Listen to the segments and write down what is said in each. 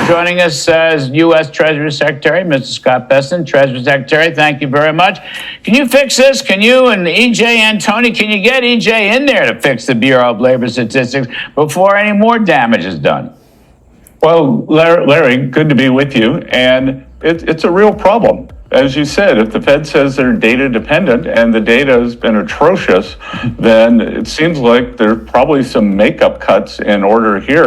joining us as U.S. Treasury Secretary, Mr. Scott Bessent. Treasury Secretary, thank you very much. Can you fix this? Can you and E.J. Antoni, can you get E.J. in there to fix the Bureau of Labor Statistics before any more damage is done? Well, Larry, good to be with you. And it's a real problem. As you said, if the Fed says they're data dependent and the data has been atrocious, then it seems like there's probably some makeup cuts in order here.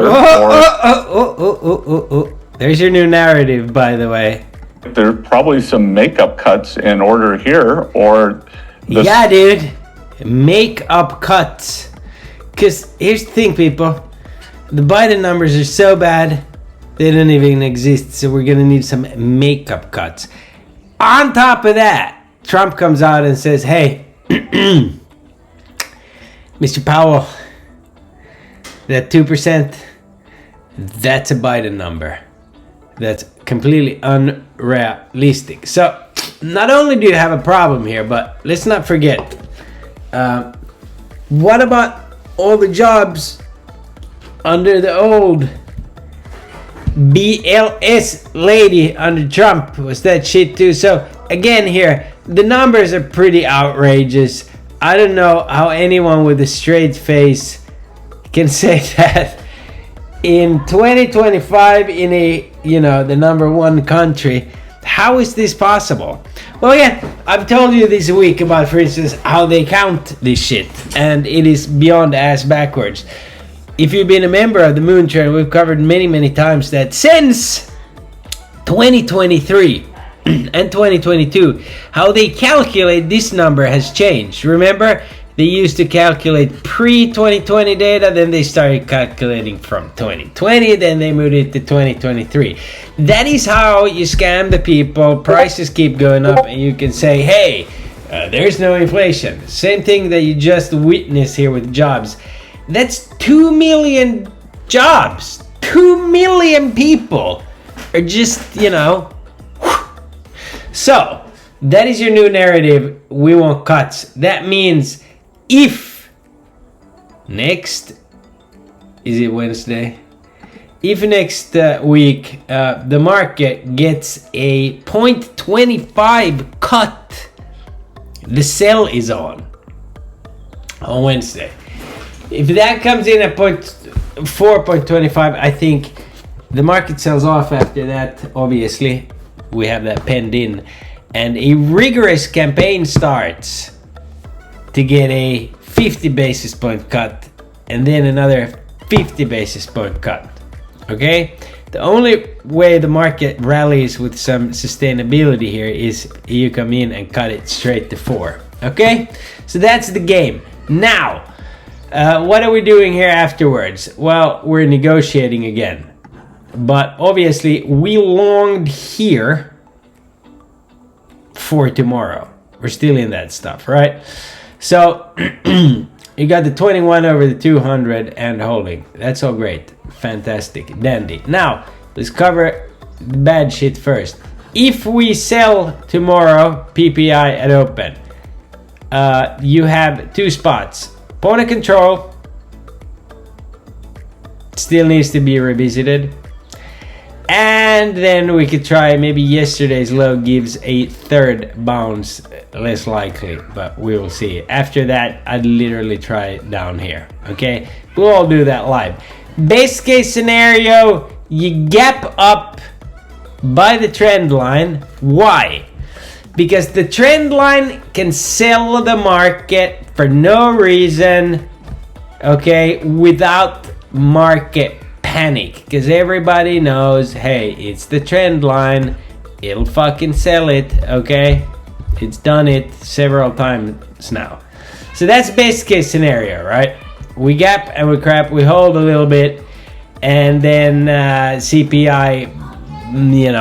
There's your new narrative, by the way. There's probably some makeup cuts in order here, or... Yeah, dude. Makeup cuts. Because here's the thing, people. The Biden numbers are so bad, they don't even exist. So we're going to need some makeup cuts. On top of that, Trump comes out and says, hey, Mr. Powell, that 2%, that's a Biden number. That's completely unrealistic. So not only do you have a problem here, but let's not forget, what about all the jobs under the old BLS lady under Trump? Was that shit too? So again here, the numbers are pretty outrageous. I don't know how anyone with a straight face can say that in 2025 in a, the number one country. How is this possible? Well, yeah, I've told you this week about, for instance, how they count this shit, and it is beyond ass backwards. If you've been a member of the Moon Trend, we've covered many times that since 2023 and 2022, how they calculate this number has changed. Remember, they used to calculate pre-2020 data, then they started calculating from 2020, then they moved it to 2023. That is how you scam the people. Prices keep going up, and you can say, hey, there's no inflation. Same thing that you just witnessed here with jobs. That's 2 million jobs. 2 million people are just, So, that is your new narrative. We want cuts. That means if next, is it Wednesday? If next week the market gets a 0.25 cut, the sell is on Wednesday. If that comes in at 4.25, I think the market sells off after that. Obviously, we have that penned in, and a rigorous campaign starts to get a 50 basis point cut, and then another 50 basis point cut. Okay? The only way the market rallies with some sustainability here is you come in and cut it straight to 4. Okay? So that's the game. Now, what are we doing here afterwards? Well, we're negotiating again. But obviously, we longed here for tomorrow. We're still in that stuff, right? So, you got the 21 over the 200 and holding. That's all great. Fantastic. Dandy. Now, let's cover the bad shit first. If we sell tomorrow, PPI at open, you have two spots. Point of control still needs to be revisited. And then we could try, maybe yesterday's low gives a third bounce, less likely, but we will see. After that, I'd literally try down here, okay? We'll all do that live. Best case scenario, you gap up by the trend line. Why? Because the trend line can sell the market for no reason, okay, without market panic, because everybody knows, hey, it's the trend line, it'll fucking sell it, okay? It's done it several times now. So that's best case scenario, right? We gap and we crap, we hold a little bit, and then CPI,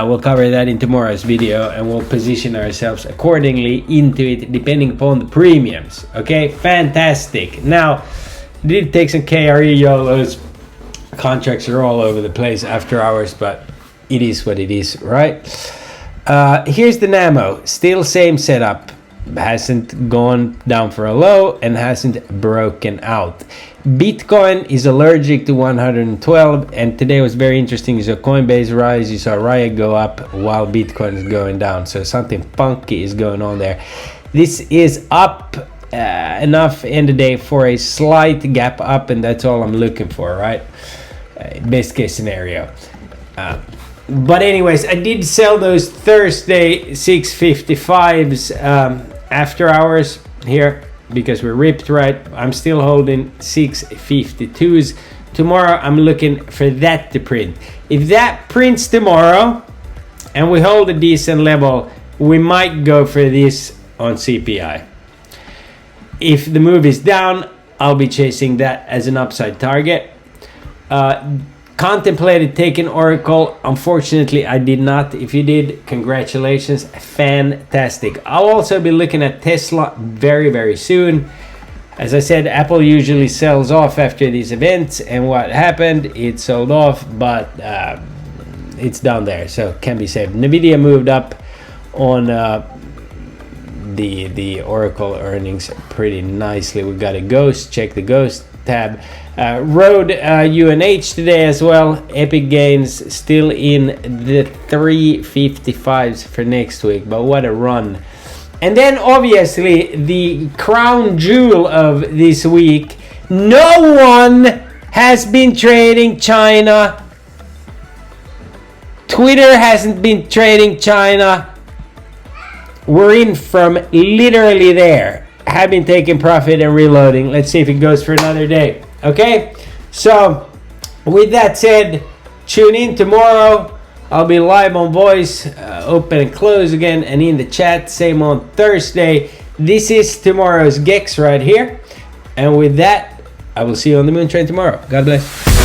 we'll cover that in tomorrow's video, and we'll position ourselves accordingly into it depending upon the premiums. Okay, fantastic. Now, did take some KRE YOLOs. Contracts are all over the place after hours, but it is what it is, right? Here's the NAMO, still same setup. hasn't gone down for a low and hasn't broken out. Bitcoin is allergic to 112, and today was very interesting. You saw Coinbase rise, you saw Riot go up while Bitcoin is going down. So something funky is going on there. This is up enough in the day for a slight gap up, and that's all I'm looking for, right? Best case scenario. But anyways, I did sell those Thursday 655s after hours here because we're ripped, right? I'm still holding 652s. Tomorrow I'm looking for that to print. If that prints tomorrow and we hold a decent level, we might go for this on CPI. If the move is down, I'll be chasing that as an upside target. Contemplated taking Oracle. Unfortunately, I did not. If you did, congratulations. Fantastic. I'll also be looking at Tesla very, very soon. As I said, Apple usually sells off after these events, and what happened, it sold off, but it's down there, so can be saved. Nvidia moved up on the Oracle earnings pretty nicely. We got a ghost. Check the ghost tab. Rode UNH today as well. Epic Gains still in the 355s for next week, but what a run. And then obviously the crown jewel of this week, no one has been trading China. Twitter hasn't been trading China. We're in from literally there. Have been taking profit and reloading. Let's see if it goes for another day. Okay, so with that said, tune in tomorrow. I'll be live on voice, open and close again, and in the chat, same on Thursday. This is tomorrow's Gex right here. And with that, I will see you on the Moon Train tomorrow. God bless.